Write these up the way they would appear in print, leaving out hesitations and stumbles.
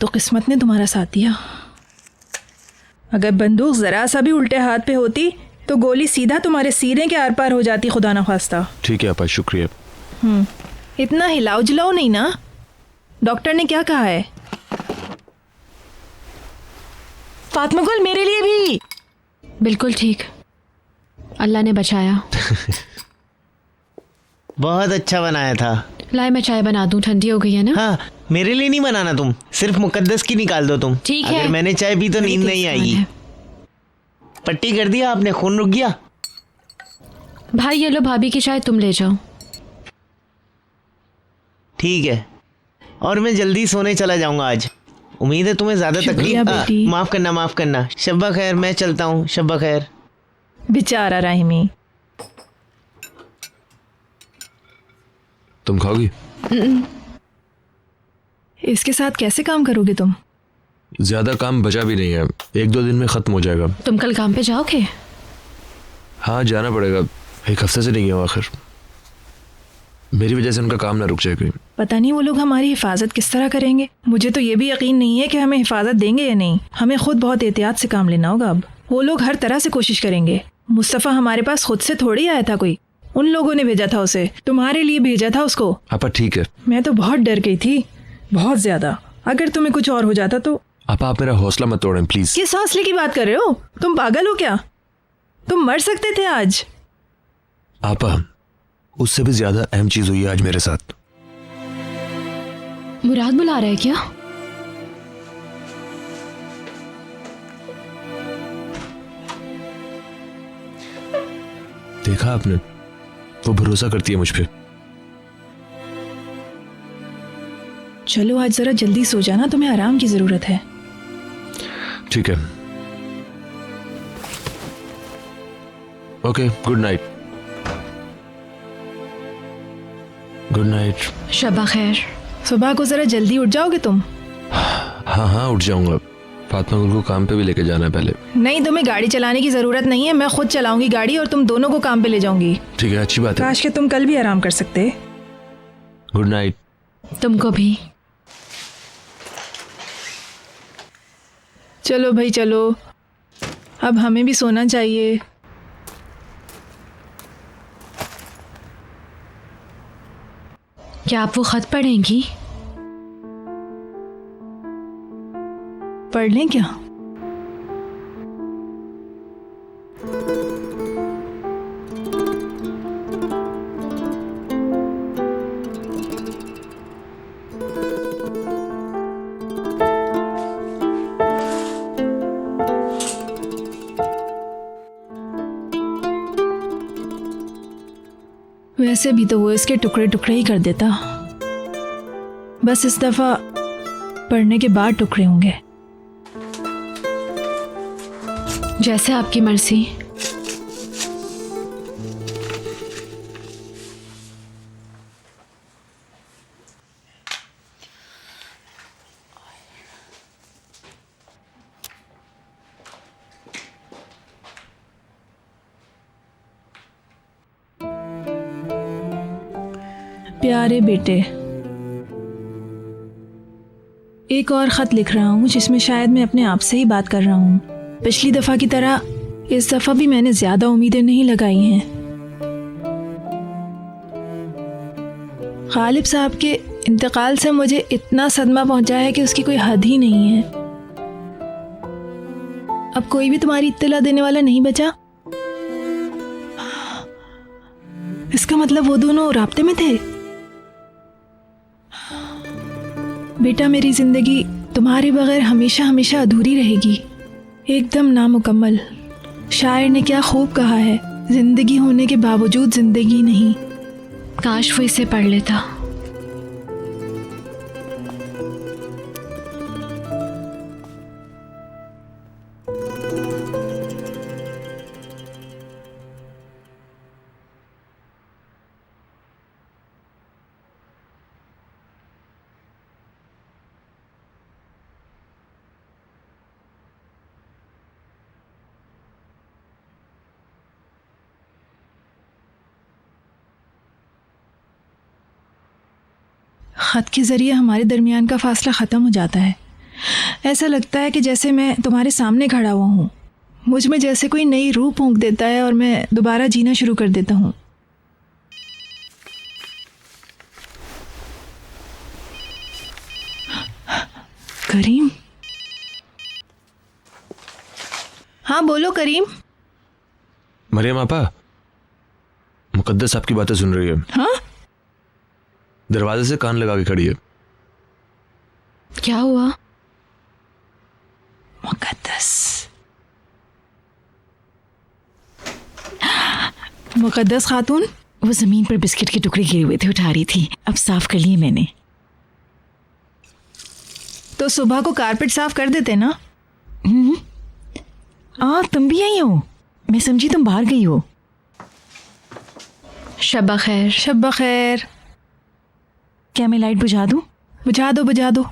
तो किस्मत ने तुम्हारा साथ दिया। अगर बंदूक जरा सा भी उल्टे हाथ पे होती तो गोली सीधा तुम्हारे सीने के आर पार हो जाती, खुदा ना खास्ता। ठीक है आपा, शुक्रिया। इतना हिलाओ जुलाओ नहीं ना। डॉक्टर ने क्या कहा है? फातिमा गुल, मेरे लिए भी। बिल्कुल ठीक, अल्लाह ने बचाया। बहुत अच्छा बनाया था। लाए मैं चाय बना दूं, ठंडी हो गई है ना। हाँ, मेरे लिए नहीं बनाना तुम, सिर्फ मुकद्दस की निकाल दो तुम। ठीक है। अगर मैंने चाय पी तो नींद नहीं आएगी। पट्टी कर दिया आपने, खून रुक गया। भाई ये लो भाभी की चाय, तुम ले जाओ। ठीक है, और मैं जल्दी सोने चला जाऊंगा आज। उम्मीद है तुम्हें ज्यादा तकलीफ। माफ करना। शब्बा खैर, मैं चलता हूँ। शब्बा खैर। बेचारा राहिमी। तुम खाओगी? इसके साथ कैसे काम करोगे तुम? ज्यादा काम बचा भी नहीं है, 1-2 दिन में खत्म हो जाएगा। तुम कल काम पे जाओगे? हाँ जाना पड़ेगा, 1 हफ्ते से नहीं गया आखिर। मेरी वजह से उनका काम ना रुक जाए कहीं। पता नहीं वो लोग हमारी हिफाजत किस तरह करेंगे। मुझे तो ये भी यकीन नहीं है कि हमें हिफाजत देंगे या नहीं। हमें खुद बहुत एहतियात से काम लेना होगा अब। वो लोग हर तरह से कोशिश करेंगे। मुस्तफ़ा हमारे पास खुद से थोड़ी आया था कोई, उन लोगों ने भेजा था उसे, तुम्हारे लिए भेजा था उसको। आपा ठीक है। मैं तो बहुत डर गई थी, बहुत ज्यादा। अगर तुम्हें कुछ और हो जाता तो। आपा आप मेरा हौसला मत तोड़ें प्लीज। किस हौसले की बात कर रहे हो? तुम पागल हो क्या? तुम मर सकते थे आज। आपा उससे भी ज्यादा अहम चीज हुई है आज मेरे साथ। मुराद बुला रहा है क्या? देखा आपने, वो भरोसा करती है मुझ पे। चलो आज जरा जल्दी सो जाना, तुम्हें आराम की जरूरत है। ठीक है, okay, good night. Good night. शब्बा खैर। सुबह को जरा जल्दी उठ जाओगे तुम? हाँ उठ जाऊंगा। फातिमा गुल को काम पे भी लेके जाना है पहले। नहीं, तुम्हें गाड़ी चलाने की जरूरत नहीं है, मैं खुद चलाऊंगी गाड़ी और तुम दोनों को काम पे ले जाऊंगी। ठीक है, अच्छी बात है। काश कि तुम कल भी आराम कर सकते। Good night. तुमको भी। चलो भाई चलो, अब हमें भी सोना चाहिए। क्या आप वो खत पढ़ेंगी? पढ़ लें क्या? वैसे भी तो वो इसके टुकड़े टुकड़े ही कर देता, बस इस दफा पढ़ने के बाद टुकड़े होंगे। जैसे आपकी मर्जी। प्यारे बेटे, एक और ख़त लिख रहा हूँ जिसमें शायद मैं अपने आप से ही बात कर रहा हूँ। पिछली दफ़ा की तरह इस दफ़ा भी मैंने ज़्यादा उम्मीदें नहीं लगाई हैं। गालिब साहब के इंतकाल से मुझे इतना सदमा पहुँचा है कि उसकी कोई हद ही नहीं है। अब कोई भी तुम्हारी इत्तला देने वाला नहीं बचा। इसका मतलब वो दोनों राब्ते में थे। बेटा, मेरी जिंदगी तुम्हारे बगैर हमेशा हमेशा अधूरी रहेगी, एकदम नामुकम्मल। शायर ने क्या खूब कहा है, जिंदगी होने के बावजूद जिंदगी नहीं। काश वो इसे पढ़ लेता। ख़त के ज़रिए हमारे दरमियान का फ़ासला ख़त्म हो जाता है, ऐसा लगता है कि जैसे मैं तुम्हारे सामने खड़ा हुआ हूँ। मुझ में जैसे कोई नई रूह फूंक देता है और मैं दोबारा जीना शुरू कर देता हूँ। करीम। हाँ बोलो करीम। मरियम आपा, मुकद्दस आपकी बातें सुन रही है। हाँ दरवाजे से कान लगा के खड़ी है। क्या हुआ? मुकद्दस। मुकद्दस खातून। वो जमीन पर बिस्किट के टुकड़े गिरे हुए थे, उठा रही थी। अब साफ कर लिए मैंने। तो सुबह को कारपेट साफ कर देते ना। तुम भी आई हो? मैं समझी तुम बाहर गई हो। शब्बा खैर। शब्बा खैर। क्या मैं लाइट बुझा दूं? बुझा दो बुझा दो।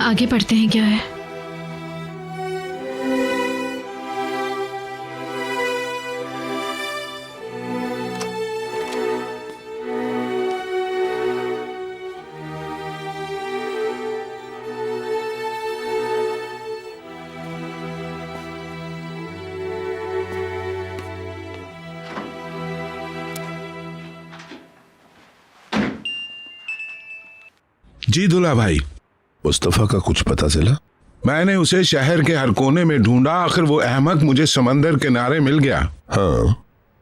आगे पढ़ते हैं क्या है? जी दुल्हा भाई। मुस्तफा का कुछ पता चला? मैंने उसे शहर के हर कोने में ढूंढा, आखिर वो अहमक मुझे समंदर किनारे मिल गया। हाँ,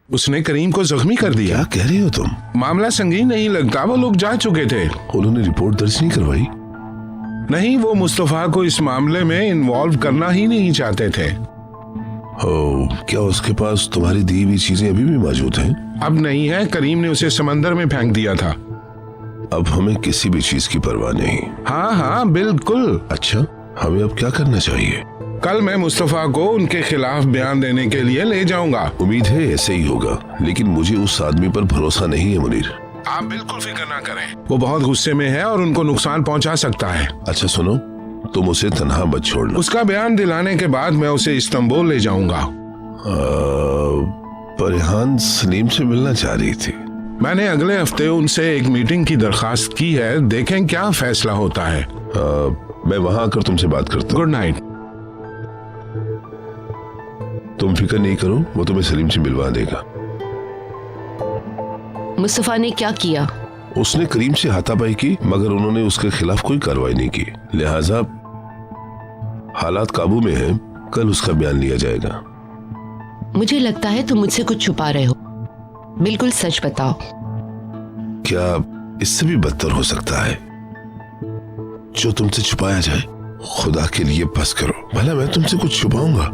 उसने करीम को जख्मी कर दिया। क्या कह रही हो तुम? मामला संगीन नहीं लगता, वो लोग जा चुके थे। उन्होंने रिपोर्ट दर्ज नहीं करवाई? नहीं, वो मुस्तफा को इस मामले में इन्वॉल्व करना ही नहीं चाहते थे। क्या उसके पास तुम्हारी दी हुई चीजें अभी भी मौजूद हैं? अब नहीं है, करीम ने उसे समंदर में फेंक दिया था। अब हमें किसी भी चीज की परवाह नहीं। हाँ हाँ बिल्कुल। अच्छा, हमें अब क्या करना चाहिए? कल मैं मुस्तफा को उनके खिलाफ बयान देने के लिए ले जाऊंगा। उम्मीद है ऐसे ही होगा, लेकिन मुझे उस आदमी पर भरोसा नहीं है मुनीर। आप बिल्कुल फिक्र ना करें, वो बहुत गुस्से में है और उनको नुकसान पहुंचा सकता है। अच्छा सुनो, तुम उसे तन्हा मत छोड़ना। उसका बयान दिलाने के बाद मैं उसे इस्तांबुल ले जाऊंगा। परिहान सलीम से मिलना चाह रही थी। मैंने अगले हफ्ते उनसे एक मीटिंग की दरखास्त की है, देखें क्या फैसला होता है। मैं वहां आकर तुमसे बात करता हूँ। Good night. तुम फिक्र नहीं करो, वो तुम्हें सलीम से मिलवा देगा। मुस्तफा ने क्या किया? उसने करीम से हाथापाई की, मगर उन्होंने उसके खिलाफ कोई कार्रवाई नहीं की। लिहाजा हालात काबू में है, कल उसका बयान लिया जाएगा। मुझे लगता है तुम मुझसे कुछ छुपा रहे हो। बिल्कुल सच बताओ। क्या इससे भी बदतर हो सकता है? जो तुमसे छुपाया जाए, खुदा के लिए बस करो। भला मैं तुमसे कुछ छुपाऊंगा?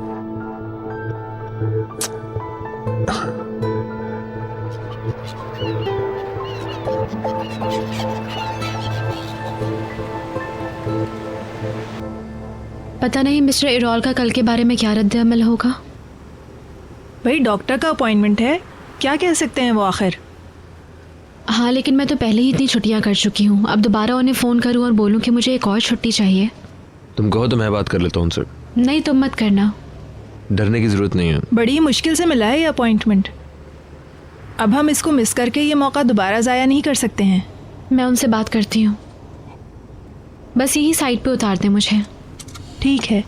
पता नहीं मिस्टर इरॉल का कल के बारे में क्या रद्द अमल होगा। भाई डॉक्टर का अपॉइंटमेंट है, क्या कह सकते हैं वो आखिर। हाँ, लेकिन मैं तो पहले ही इतनी छुट्टियां कर चुकी हूँ। अब दोबारा उन्हें फ़ोन करूँ और बोलूँ कि मुझे एक और छुट्टी चाहिए। तुम कहो तो मैं बात कर लेता हूँ उनसे। नहीं, तुम मत करना। डरने की जरूरत नहीं है। बड़ी मुश्किल से मिला है ये अपॉइंटमेंट। अब हम इसको मिस करके ये मौका दोबारा ज़ाया नहीं कर सकते हैं। मैं उनसे बात करती हूँ, बस यही साइड पे उतार दें मुझे। ठीक है।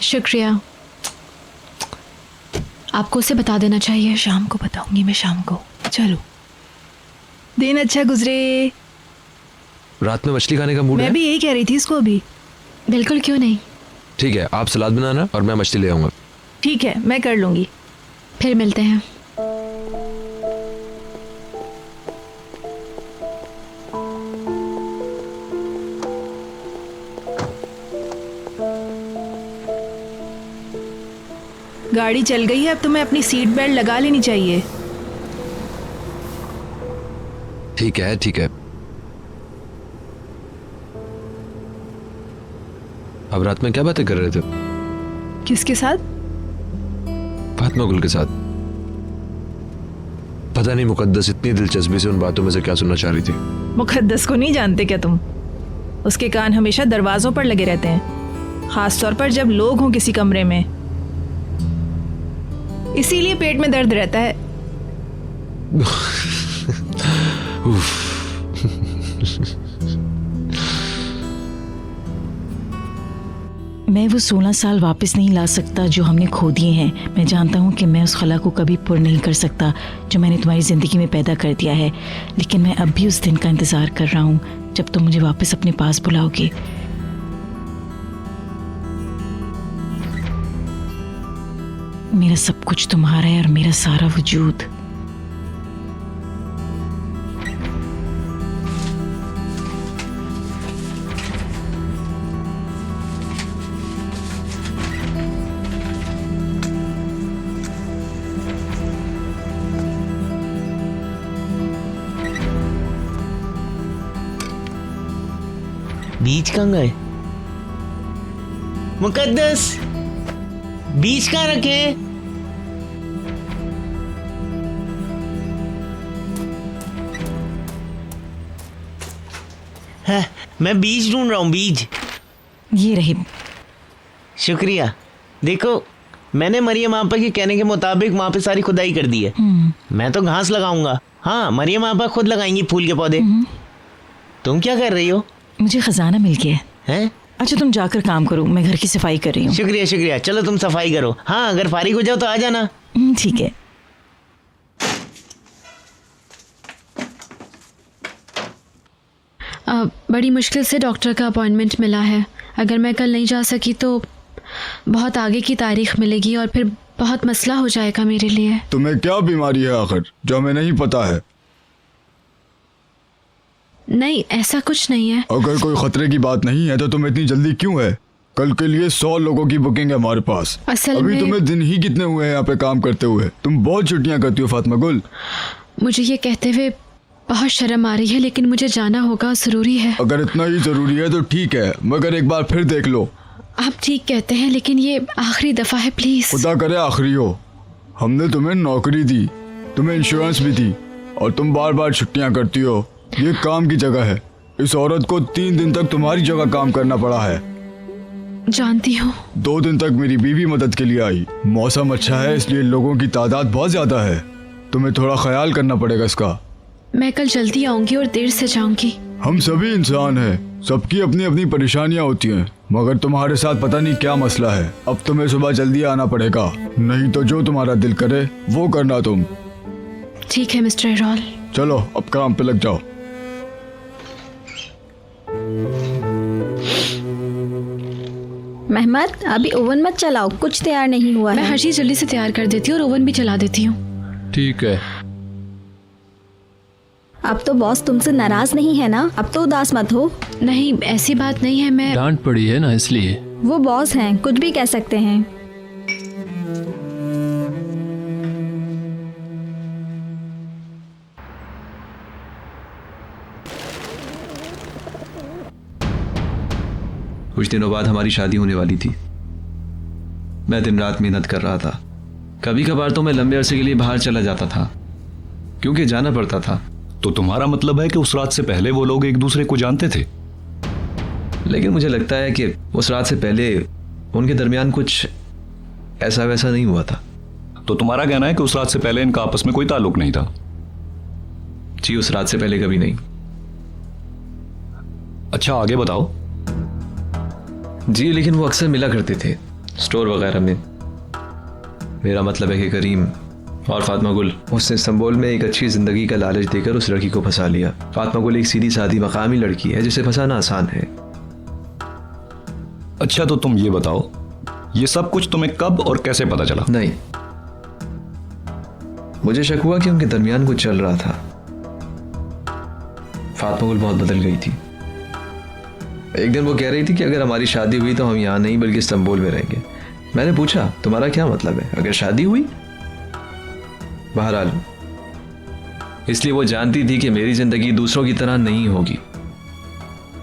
शुक्रिया। आपको उसे बता देना चाहिए। शाम को बताऊंगी मैं, शाम को। चलो, दिन अच्छा गुजरे। रात में मछली खाने का मूड है? मैं भी यही कह रही थी इसको अभी। बिल्कुल, क्यों नहीं। ठीक है, आप सलाद बनाना और मैं मछली ले आऊंगा। ठीक है, मैं कर लूंगी। फिर मिलते हैं। गाड़ी चल गई है, अब तुम्हें अपनी सीट बेल्ट लगा लेनी चाहिए। ठीक है ठीक है। अब रात में क्या बातें कर रहे थे? किसके साथ? फातिमा गुल के साथ। पता नहीं मुकद्दस इतनी दिलचस्पी से उन बातों में से क्या सुनना चाह रही थी। मुकद्दस को नहीं जानते क्या तुम? उसके कान हमेशा दरवाजों पर लगे रहते हैं, खास तौर पर जब लोग हों किसी कमरे में। इसीलिए पेट में दर्द रहता है। मैं वो 16 साल वापस नहीं ला सकता जो हमने खो दिए हैं। मैं जानता हूँ कि मैं उस खला को कभी पुर नहीं कर सकता जो मैंने तुम्हारी ज़िंदगी में पैदा कर दिया है, लेकिन मैं अब भी उस दिन का इंतज़ार कर रहा हूँ जब तुम मुझे वापस अपने पास बुलाओगे। मेरा सब कुछ तुम्हारा है और मेरा सारा वजूद। बीज कहाँ गए? मुकद्दस, बीज कहाँ रखे? है, मैं बीज ढूंढ रहा हूँ, बीज। ये रहे। शुक्रिया। देखो, मैंने मरियम आपा के कहने के मुताबिक वहाँ पे सारी खुदाई कर दी है। मैं तो घास लगाऊंगा। हाँ, मरियम आपा खुद लगाएंगी फूल के पौधे। तुम क्या कर रही हो? मुझे खजाना मिल गया हैं? अच्छा तुम जाकर काम करो, मैं घर की सफाई कर रही हूँ। शुक्रिया शुक्रिया। चलो तुम सफाई करो। हाँ, अगर फारिग हो जाओ तो आ जाना। ठीक है। बड़ी मुश्किल से डॉक्टर का अपॉइंटमेंट मिला है। अगर मैं कल नहीं जा सकी तो बहुत आगे की तारीख मिलेगी और फिर बहुत मसला हो जाएगा मेरे लिए। तुम्हें क्या बीमारी है आखिर जो हमें नहीं पता है? नहीं, ऐसा कुछ नहीं है। अगर कोई खतरे की बात नहीं है तो तुम्हें इतनी जल्दी क्यों है? कल के लिए 100 लोगों की बुकिंग है हमारे पास। असल अभी में तुम्हें दिन ही कितने हुए हैं यहाँ पे काम करते हुए? तुम बहुत छुट्टियाँ करती हो फातिमा गुल। मुझे ये कहते हुए बहुत शर्म आ रही है, लेकिन मुझे जाना होगा, ज़रूरी है। अगर इतना ही जरूरी है तो ठीक है, मगर एक बार फिर देख लो। आप ठीक कहते हैं, लेकिन ये आखिरी दफ़ा है, प्लीज़। खुदा करे आखिरी हो। हमने तुम्हें नौकरी दी, तुम्हें इंश्योरेंस भी दी, और तुम बार बार छुट्टियाँ करती हो। ये काम की जगह है। इस औरत को 3 दिन तक तुम्हारी जगह काम करना पड़ा है। जानती हूँ। 2 दिन तक मेरी बीवी मदद के लिए आई। मौसम अच्छा है इसलिए लोगों की तादाद बहुत ज्यादा है। तुम्हें थोड़ा ख्याल करना पड़ेगा इसका। मैं कल जल्दी आऊंगी और देर से जाऊंगी। हम सभी इंसान हैं, सबकी अपनी अपनी परेशानियां होती हैं, मगर तुम्हारे साथ पता नहीं क्या मसला है। अब तुम्हें सुबह जल्दी आना पड़ेगा, नहीं तो जो तुम्हारा दिल करे वो करना तुम। ठीक है मिस्टर एरॉल। चलो अब काम पे लग जाओ। मेहमद, अभी ओवन मत चलाओ, कुछ तैयार नहीं हुआ मैं है। हर चीज़ जल्दी से तैयार कर देती हूँ और ओवन भी चला देती हूँ। ठीक है। अब तो बॉस तुमसे नाराज नहीं है ना? अब तो उदास मत हो। नहीं, ऐसी बात नहीं है। मैं डांट पड़ी है ना, इसलिए। वो बॉस हैं, कुछ भी कह सकते हैं। कुछ दिनों बाद हमारी शादी होने वाली थी। मैं दिन रात मेहनत कर रहा था। कभी कभार तो मैं लंबे अरसे के लिए बाहर चला जाता था, क्योंकि जाना पड़ता था। तो तुम्हारा मतलब है कि उस रात से पहले वो लोग एक दूसरे को जानते थे? लेकिन मुझे लगता है कि उस रात से पहले उनके दरमियान कुछ ऐसा वैसा नहीं हुआ था। तो तुम्हारा कहना है कि उस रात से पहले इनका आपस में कोई ताल्लुक नहीं था? जी, उस रात से पहले कभी नहीं। अच्छा, आगे बताओ। जी, लेकिन वो अक्सर मिला करते थे स्टोर वगैरह में। मेरा मतलब है कि करीम और फातिमा गुल, उसने इस्तांबुल में एक अच्छी जिंदगी का लालच देकर उस लड़की को फंसा लिया। फातिमा गुल एक सीधी सादी मकामी लड़की है जिसे फंसाना आसान है। अच्छा, तो तुम ये बताओ, ये सब कुछ तुम्हें कब और कैसे पता चला? नहीं, मुझे शक हुआ कि उनके दरमियान कुछ चल रहा था। फातिमा गुल बहुत बदल गई थी। एक दिन वो कह रही थी कि अगर हमारी शादी हुई तो हम यहाँ नहीं बल्कि इस्तांबुल में रहेंगे। मैंने पूछा तुम्हारा क्या मतलब है, अगर शादी हुई? बहरहाल इसलिए वो जानती थी कि मेरी जिंदगी दूसरों की तरह नहीं होगी।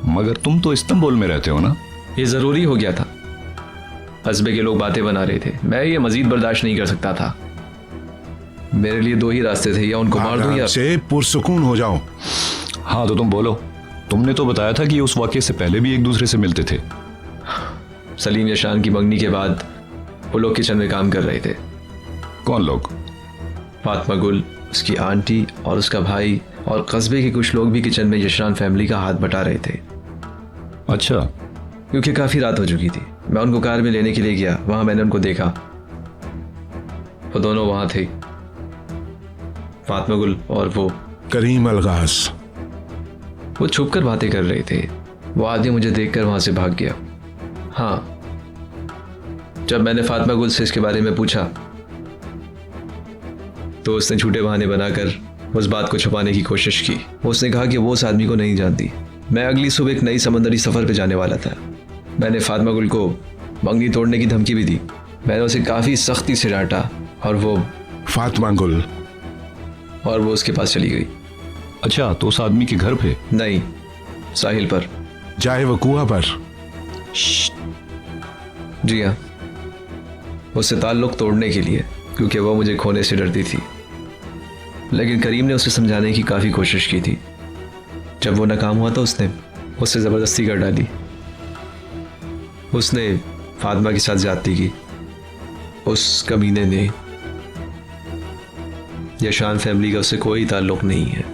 मगर तुम तो इस्तांबुल में रहते हो ना? ये जरूरी हो गया था। कस्बे के लोग बातें बना रहे थे, मैं ये मजीद बर्दाश्त नहीं कर सकता था। मेरे लिए दो ही रास्ते थे, या उनको मार दूं या से पुरसुकून हो जाओ। हाँ तो तुम बोलो। तुमने तो बताया था कि उस वाकये से पहले भी एक दूसरे से मिलते थे। सलीम यशान की मंगनी के बाद वो लोग किचन में काम कर रहे थे। कौन लोग? फातिमा गुल, उसकी आंटी और उसका भाई और कस्बे के कुछ लोग भी किचन में यशरान फैमिली का हाथ बटा रहे थे। अच्छा। क्योंकि काफी रात हो चुकी थी। मैं उनको कार में लेने के लिए गया, वहां मैंने उनको देखा। वो दोनों वहां थे, फातिमा गुल और वो करीम अलगास। वो छुपकर बातें कर रहे थे। वो आदमी मुझे देखकर वहां से भाग गया। हाँ, जब मैंने फातिमा गुल से इसके बारे में पूछा तो उसने झूठे बहाने बनाकर उस बात को छुपाने की कोशिश की। उसने कहा कि वो उस आदमी को नहीं जानती। मैं अगली सुबह एक नई समंदरी सफर पे जाने वाला था। मैंने फातिमा गुल को मंगनी तोड़ने की धमकी भी दी। मैंने उसे काफी सख्ती से डांटा और वो फातिमा गुल और वो उसके पास चली गई। अच्छा, तो उस आदमी के घर पे? नहीं, साहिल पर। जाए वकुआ पर? जी हाँ, उससे ताल्लुक तोड़ने के लिए, क्योंकि वह मुझे खोने से डरती थी। लेकिन करीम ने उसे समझाने की काफ़ी कोशिश की थी। जब वो नाकाम हुआ तो उसने उससे ज़बरदस्ती कर डाली। उसने फातिमा के साथ ज्यादती की। उस कमीने ने। यशान फैमिली का उससे कोई ताल्लुक नहीं है।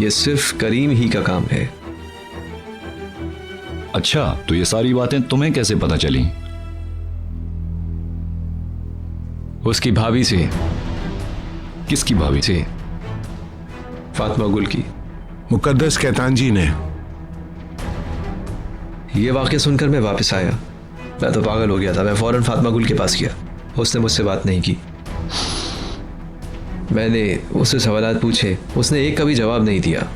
ये सिर्फ करीम ही का काम है। अच्छा, तो ये सारी बातें तुम्हें कैसे पता चली? उसकी भाभी से। किसकी भाभी से? फातिमा गुल की। मुकद्दस कैतानजी ने। ये वाक़या सुनकर मैं वापस आया। मैं तो पागल हो गया था। मैं फौरन फातिमा गुल के पास गया। उसने मुझसे बात नहीं की। मैंने उससे सवालात पूछे, उसने एक का भी जवाब नहीं दिया।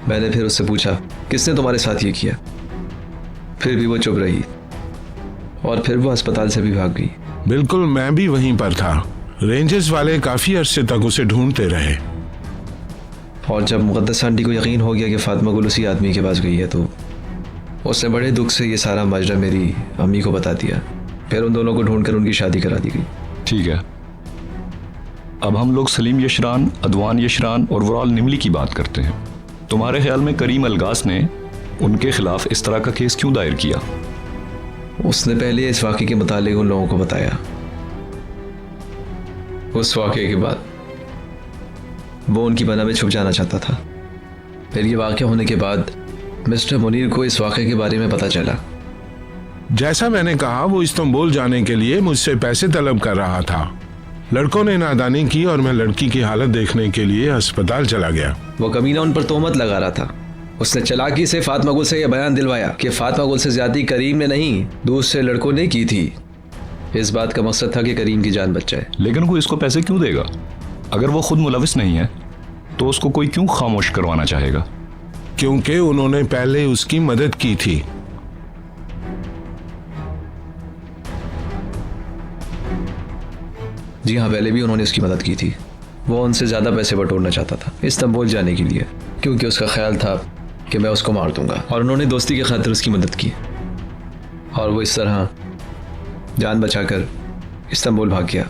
मैंने फिर उससे पूछा, किसने तुम्हारे साथ ये किया? फिर भी वो चुप रही और फिर वो अस्पताल से भी भाग गई। बिल्कुल, मैं भी वहीं पर था। रेंजर्स वाले काफी अरसे तक उसे ढूंढते रहे। और जब मुकद्दस आंटी को यकीन हो गया कि फातिमा गुल उसी आदमी के पास गई है तो उसने बड़े दुख से ये सारा माजरा मेरी अम्मी को बता दिया। फिर उन दोनों को ढूंढकर उनकी शादी करा दी गई। ठीक है, अब हम लोग सलीम यशरान, अदवान यशरान और वराल निमली की बात करते हैं। तुम्हारे ख्याल में करीम अलगास ने उनके खिलाफ इस तरह का केस क्यों दायर किया? उसने पहले इस वाक़े के मुतालिक उन लोगों को बताया। उस वाक़े के बाद वो उनकी पनाह में छुप जाना चाहता था। फिर ये वाक़या होने के बाद मिस्टर मुनीर को इस वाक़े के बारे में पता चला। जैसा मैंने कहा, वो इस्तांबुल जाने के लिए मुझसे पैसे तलब कर रहा था। लड़कों ने नादानी की और मैं लड़की की हालत देखने के लिए अस्पताल चला गया। वो कमीना उन पर तोहमत लगा रहा था। उसने चालाकी से फातिमा गुल से यह बयान दिलवाया कि फातिमा गुल से ज्यादती करीम ने नहीं, दूसरे लड़कों ने की थी। इस बात का मकसद था कि करीम की जान बच जाए। लेकिन वो इसको पैसे क्यों देगा? अगर वो खुद मुलविस नहीं है तो उसको कोई क्यों खामोश करवाना चाहेगा? क्योंकि उन्होंने पहले उसकी मदद की थी। जी हाँ, पहले भी उन्होंने उसकी मदद की थी। वो उनसे ज़्यादा पैसे बटोरना चाहता था इस्तांबुल जाने के लिए, क्योंकि उसका ख्याल था कि मैं उसको मार दूंगा। और उन्होंने दोस्ती की खातिर उसकी मदद की और वो इस तरह जान बचाकर इस्तांबुल भाग गया।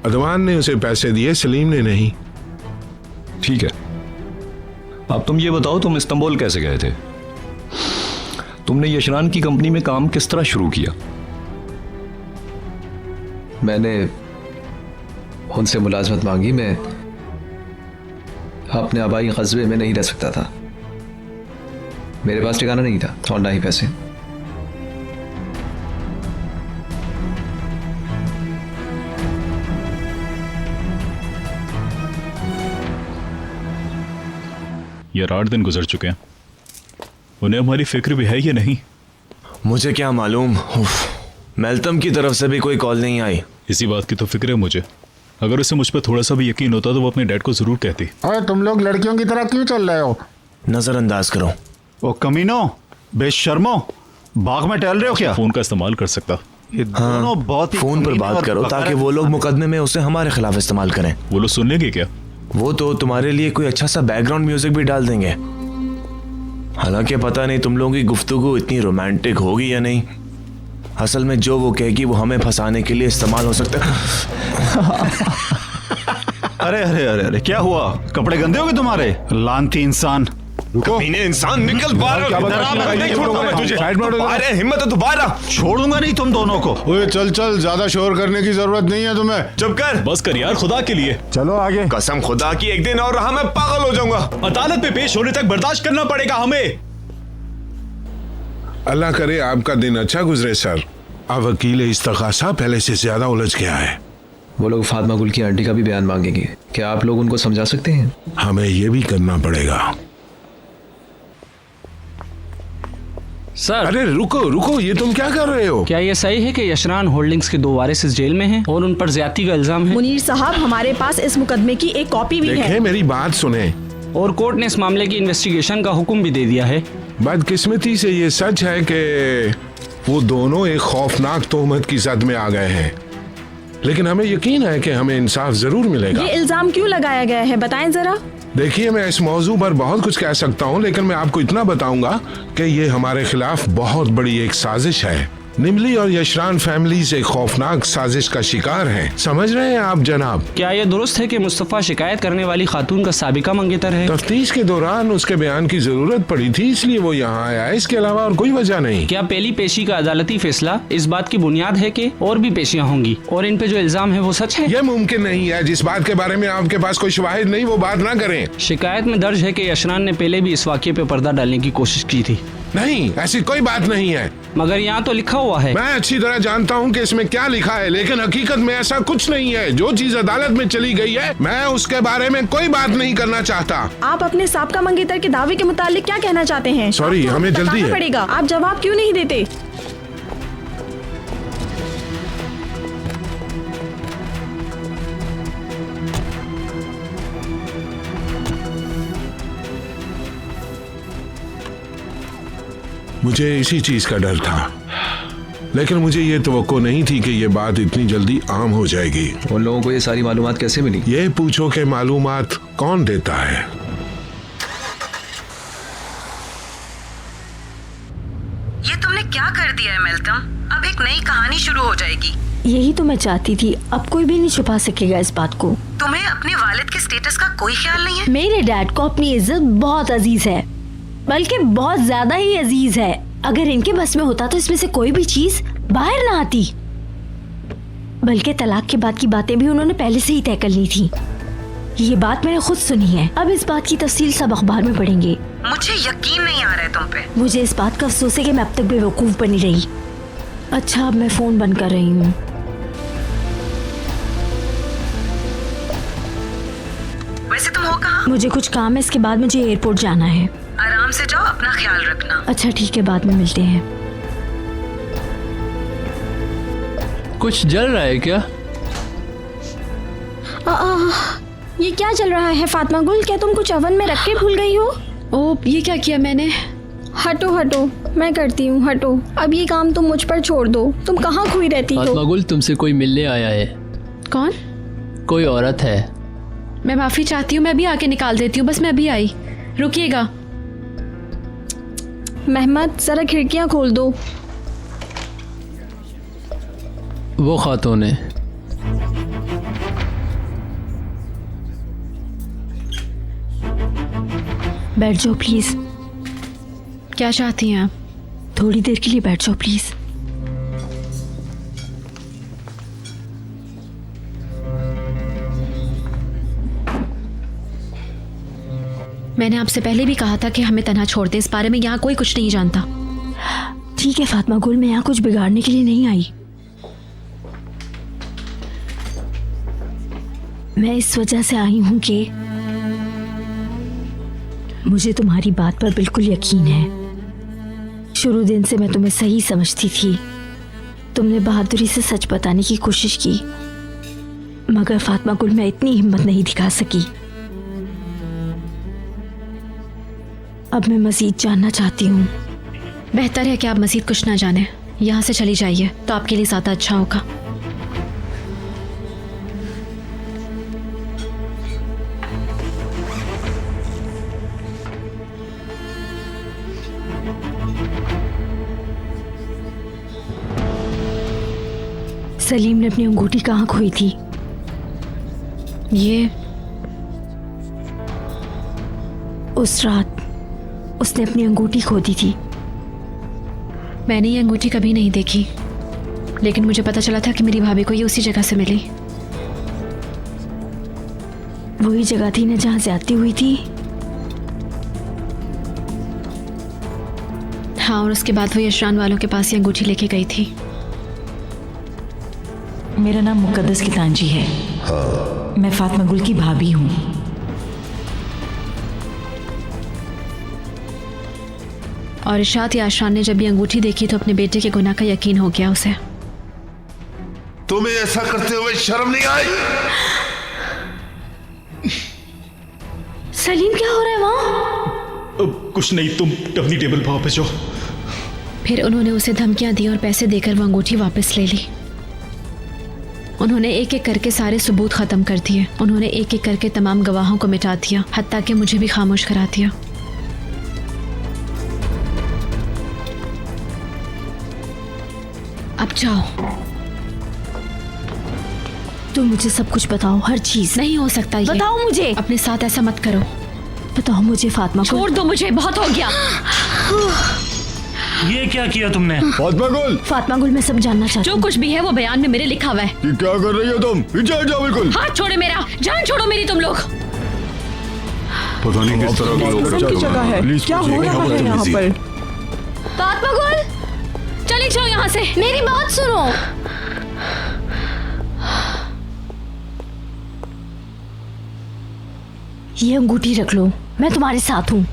अदवान ने उसे पैसे दिए, सलीम ने नहीं। ठीक है, अब तुम ये बताओ, तुम इस्तांबुल कैसे गए थे? तुमने यशरान की कंपनी में काम किस तरह शुरू किया? मैंने उनसे मुलाजमत मांगी। मैं अपने आबाई कस्बे में नहीं रह सकता था। मेरे पास ठिकाना नहीं था और ना ही पैसे। यार 8 दिन गुजर चुके हैं, उन्हें हमारी फिक्र भी है या नहीं? मुझे क्या मालूम। मेल्तम की तरफ से भी कोई कॉल नहीं आई। इसी बात की तो फिक्र है मुझे। अगर उसे मुझ पर थोड़ा सा भी यकीन होता तो वो अपने डैड को जरूर कहती। अरे तुम लोग लड़कियों की तरह क्यों चल रहे हो? नजरअंदाज करो। ओ कमीनो, बेशर्मो, बाग में टहल रहे हो क्या? फोन का इस्तेमाल कर सकता। ये दोनों बहुत ही फोन पर बात करो ताकि वो लोग मुकदमे में उसे हमारे खिलाफ इस्तेमाल करें। वो लोग सुन लेंगे क्या? वो तो तुम्हारे लिए कोई अच्छा सा बैकग्राउंड म्यूजिक भी डाल देंगे। हालांकि पता नहीं तुम लोगों की गुफ्तगू इतनी रोमांटिक होगी या नहीं। असल में जो वो कहेगी वो हमें फंसाने के लिए इस्तेमाल हो सकता है। अरे अरे अरे अरे क्या हुआ? कपड़े गंदे हो गए तुम्हारे? लानती इंसान। कमीने इंसान, निकल बाहर। नहीं छोड़ूंगा मैं तुझे। अरे हिम्मत है तो बाहर आ। छोड़ूंगा नहीं तुम दोनों को। ओए चल चल, ज्यादा शोर करने की जरूरत नहीं है तुम्हें। चुप कर। बस कर यार, खुदा के लिए। चलो आगे। कसम खुदा की एक दिन और रहा मैं पागल हो जाऊंगा। अदालत में पेश होने तक बर्दाश्त करना पड़ेगा हमें। अल्लाह करे आपका दिन अच्छा गुजरे सर। अब वकील इस्तगासा पहले से ज्यादा उलझ गया है। वो लोग फातिमा गुल की आंटी का भी बयान मांगेंगे। क्या आप लोग उनको समझा सकते हैं? हमें ये भी करना पड़ेगा। सर, अरे रुको रुको, ये तुम क्या कर रहे हो? क्या ये सही है कि यशरान होल्डिंग्स के 2 वारिस इस जेल में हैं और उन पर ज्यादती का इल्जाम है? मुनीर साहब, हमारे पास इस मुकदमे की एक कॉपी भी है। देखें, मेरी बात सुने। और कोर्ट ने इस मामले की इन्वेस्टिगेशन का हुक्म भी दे दिया है। बदकिस्मती से ये सच है कि वो दोनों एक खौफनाक तोहमत की जद में आ गए हैं, लेकिन हमें यकीन है कि हमें इंसाफ जरूर मिलेगा। ये इल्जाम क्यों लगाया गया है, बताएं जरा। देखिए, मैं इस मौजू पर बहुत कुछ कह सकता हूँ, लेकिन मैं आपको इतना बताऊंगा कि ये हमारे खिलाफ बहुत बड़ी एक साजिश है। निमली और यशरान फैमिली से खौफनाक साजिश का शिकार हैं। समझ रहे हैं आप जनाब? क्या ये दुरुस्त है कि मुस्तफ़ा शिकायत करने वाली खातून का साबिका मंगेतर है? तफ्तीश के दौरान उसके बयान की जरूरत पड़ी थी, इसलिए वो यहाँ आया। इसके अलावा और कोई वजह नहीं। क्या पहली पेशी का अदालती फैसला इस बात की बुनियाद है कि और भी पेशियां होंगी और इन पे जो इल्जाम है वो सच है? ये मुमकिन नहीं है। जिस बात के बारे में आपके पास कोई शवाहिद नहीं, वो बात ना करें। शिकायत में दर्ज है कि यशरान ने पहले भी इस वाक़ये पे पर्दा डालने की कोशिश की थी। नहीं, ऐसी कोई बात नहीं है। मगर यहाँ तो लिखा हुआ है। मैं अच्छी तरह जानता हूँ कि इसमें क्या लिखा है, लेकिन हकीकत में ऐसा कुछ नहीं है। जो चीज अदालत में चली गई है, मैं उसके बारे में कोई बात नहीं करना चाहता। आप अपने साबका मंगेतर के दावे के मुतालिक क्या कहना चाहते हैं? सॉरी, हमें जल्दी है। पड़ेगा। आप जवाब क्यों नहीं देते? मुझे इसी चीज का डर था, लेकिन मुझे ये तवक्को नहीं थी कि ये बात इतनी जल्दी आम हो जाएगी। उन लोगों को ये सारी मालूमात कैसे मिली? ये पूछो कि मालूमात कौन देता है। ये तुमने क्या कर दिया है मेल्तम? अब एक नई कहानी शुरू हो जाएगी। यही तो मैं चाहती थी। अब कोई भी नहीं छुपा सकेगा इस बात को। तुम्हें अपने वालिद के स्टेटस का कोई ख्याल नहीं है? मेरे डैड को अपनी इज्जत बहुत अजीज है, बल्कि बहुत ज्यादा ही अजीज है। अगर इनके बस में होता तो इसमें से कोई भी चीज बाहर ना आती। बल्कि तलाक के बाद की बातें भी उन्होंने पहले से ही तय कर ली थी। ये बात मैंने खुद सुनी है। अब इस बात की तफसील सब अखबार में पढ़ेंगे। मुझे यकीन नहीं आ रहा है तुम पे। मुझे इस बात का अफसोस है कि मैं अब तक बेवकूफ बनी रही। अच्छा, अब मैं फोन बंद कर रही हूँ। वैसे तुम हो कहाँ? मुझे कुछ काम है, इसके बाद मुझे एयरपोर्ट जाना है। आराम से जाओ, अपना ख्याल रखना। अच्छा ठीक है, बाद में मिलते हैं। कुछ जल रहा है क्या? ये क्या चल रहा है फातिमा गुल? क्या तुम कुछ ओवन में रख के भूल गई हो? ओ, ये क्या किया मैंने? हटो हटो, मैं करती हूँ। हटो, अब ये काम तुम मुझ पर छोड़ दो। तुम कहाँ खोई रहती हो? फातिमा गुल, तुमसे कोई मिलने आया है। कौन? कोई औरत है। मैं माफी चाहती हूँ, मैं भी आके निकाल देती हूँ। बस मैं अभी आई, रुकिएगा। मेहमद, जरा खिड़कियाँ खोल दो। वो खातून है। बैठ जाओ प्लीज। क्या चाहती हैं आप? थोड़ी देर के लिए बैठ जाओ प्लीज। मैंने आपसे पहले भी कहा था कि हमें तन्हा छोड़ दें। इस बारे में यहाँ कोई कुछ नहीं जानता। ठीक है फातिमा गुल, मैं यहाँ कुछ बिगाड़ने के लिए नहीं आई। मैं इस वजह से आई हूँ कि मुझे तुम्हारी बात पर बिल्कुल यकीन है। शुरू दिन से मैं तुम्हें सही समझती थी, तुमने बहादुरी से सच बताने की कोशिश की, मगर फातिमा गुल मैं इतनी हिम्मत नहीं दिखा सकी। अब मैं मजीद जानना चाहती हूँ। बेहतर है कि आप मजीद कुछ ना जाने, यहाँ से चली जाइए तो आपके लिए ज़्यादा अच्छा होगा। सलीम ने अपनी अंगूठी कहाँ खोई थी? ये उस रात उसने अपनी अंगूठी खो दी थी। मैंने ये अंगूठी कभी नहीं देखी, लेकिन मुझे पता चला था कि मेरी भाभी को ये उसी जगह से मिली। वही जगह थी ना जहाँ ज्यादती हुई थी? हाँ, और उसके बाद वो यशरान वालों के पास ये अंगूठी लेके गई थी। मेरा नाम मुकद्दस कितांजी है। हाँ, मैं फातिमा गुल की भाभी हूँ। और इशात या यशरान ने जब ये अंगूठी देखी तो अपने बेटे के गुनाह का यकीन हो गया उसे। तुम्हें ऐसा करते हुए शर्म नहीं आई? सलीम क्या हो रहा है वहाँ? कुछ नहीं, तुम अपनी टेबल पर वापस जाओ। फिर उन्होंने उसे धमकियां दी और पैसे देकर वो अंगूठी वापस ले ली। उन्होंने एक एक करके सारे सबूत खत्म कर दिए। उन्होंने एक एक करके तमाम गवाहों को मिटा दिया, हत्ता कि मुझे भी खामोश करा दिया। अब जाओ। तुम मुझे सब कुछ बताओ, हर चीज। नहीं हो सकता ये। बताओ मुझे। अपने साथ ऐसा मत करो। बताओ मुझे फातिमा को। छोड़ दो मुझे, बहुत हो गया। ये क्या किया तुमने? फातिमा गुल, फातिमा गुल मैं सब जानना चाहती जो हूँ। कुछ भी है वो बयान में मेरे लिखा हुआ है। ये क्या कर रही हो तुम? पीछे जाओ बिल्कुल। हाथ छोड़े मेरा, जान छोड़ो मेरी तुम लोग। पता नहीं किस तरह के लोग की जगह है, क्या हो रहा है यहाँ पर? फातिमा गुल, चली जाओ यहाँ से। मेरी बात सुनो। ये अंगूठी रख लो, मैं तुम्हारे साथ हूँ।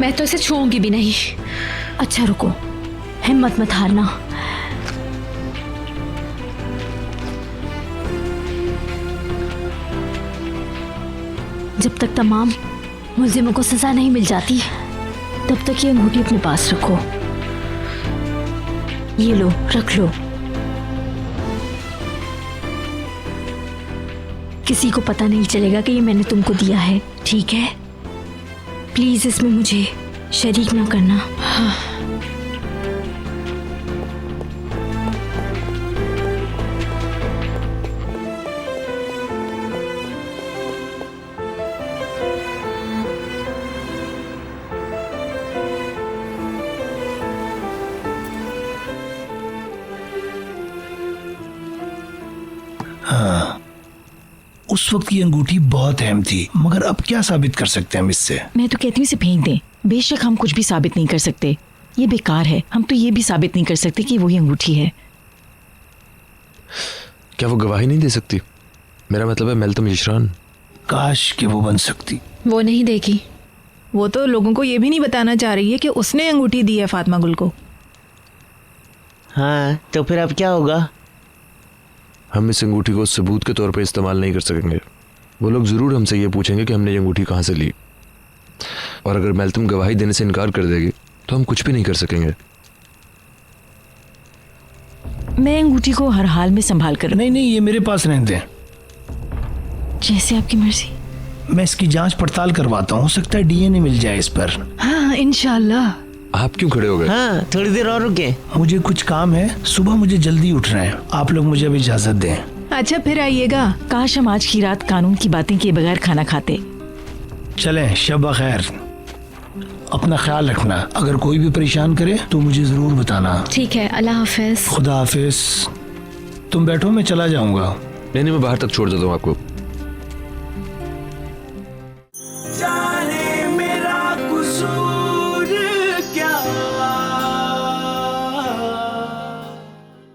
मैं तो इसे छूऊंगी भी नहीं। अच्छा रुको, हिम्मत मत हारना। जब तक तमाम मुल्जिमों को सजा नहीं मिल जाती, तब तक ये अंगूठी अपने पास रखो। ये लो, रख लो। किसी को पता नहीं चलेगा कि ये मैंने तुमको दिया है, ठीक है? प्लीज इसमें मुझे शरीक ना करना। हाँ। हाँ, उस वक्त की अंगूठी बहुत अहम थी, मगर अब क्या साबित कर सकते हैं हम इससे? मैं तो कहती हूँ इसे फेंक दें। बेशक हम कुछ भी साबित नहीं कर सकते, ये बेकार है। हम तो ये भी साबित नहीं कर सकते कि वही अंगूठी है। क्या वो गवाही नहीं दे सकती? मेरा मतलब है मेल्तम यशरान। काश कि वो बन सकती। वो नहीं देगी। वो तो लोगों को ये भी नहीं बताना चाह रही है कि उसने अंगूठी दी है फातिमा गुल को। हाँ, तो फिर अब क्या होगा? हम इस अंगूठी को सबूत के तौर पर इस्तेमाल नहीं कर सकेंगे। वो लोग ज़रूर हमसे ये पूछेंगे कि हमने ये अंगूठी कहाँ से ली, और अगर मेल्तम गवाही देने से इनकार कर देगी तो हम कुछ भी नहीं कर सकेंगे। मैं अंगूठी को हर हाल में संभाल कर। नहीं नहीं, ये मेरे पास रहने दें। जैसे आपकी मर्जी। मैं इसकी जांच पड़ताल करवाता हूँ, हो सकता है डीएनए मिल जाए इस पर। हाँ इंशाल्लाह। आप क्यों खड़े हो गए? हाँ, थोड़ी देर और रुके। मुझे कुछ काम है, सुबह मुझे जल्दी उठना है। आप लोग मुझे अब इजाजत दें। अच्छा फिर आइएगा। काश हम आज की रात कानून की बातें किए बगैर खाना खाते। चलें, शब बखैर। अपना ख्याल रखना, अगर कोई भी परेशान करे तो मुझे जरूर बताना। ठीक है, अल्लाह हाफिज। खुदा हाफिज। तुम बैठो, मैं चला जाऊंगा। नहीं, मैं बाहर तक छोड़ देता हूँ आपको।